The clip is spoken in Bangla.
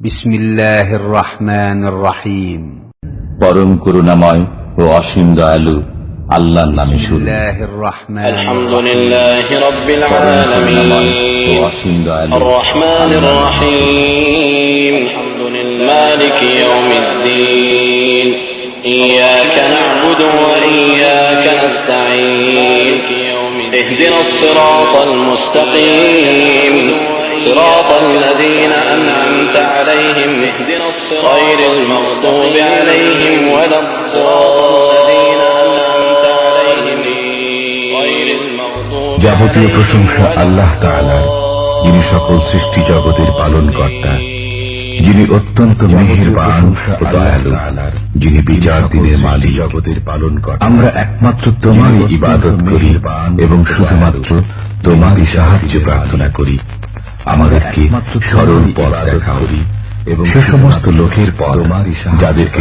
বিসমিল্লাহির রহমানির রহিম। পরম করুণাময় ও অসীম দয়ালু আল্লাহর নামে শুরু। বিসমিল্লাহির রহমানির আলহামদুলিল্লাহি রাব্বিল পরম করুণাময় আলামিন ও অসীম দয়ালু আর রহমানির রহিম মালিকি ইয়াউমিদ্দিন ইয়্যাকা না'বুদু ওয়া ইয়্যাকা নাস্তাঈন ইহদিনাস সিরাতাল মুস্তাকিম সিরাতাল লাযীনা আন'আমতা আলাইহিম গায়রিল মাগদুবি আলাইহিম ওয়ালাদ দাল্লিন। যাবতীয় প্রশংসা আল্লাহ তাআলার, যিনি সকল সৃষ্টি জগতের পালনকর্তা, যিনি অত্যন্ত মেহেরবান ও দয়ালু, যিনি বিচার দিনের মালিক জগতের পালনকর্তা। আমরা একমাত্র তোমারই ইবাদত করি এবং শুধুমাত্র তোমারই সাহায্য প্রার্থনা করি। আমাদেরকে সরল পথ দেখাও এবং সে সমস্ত লোকের পথ যাদেরকে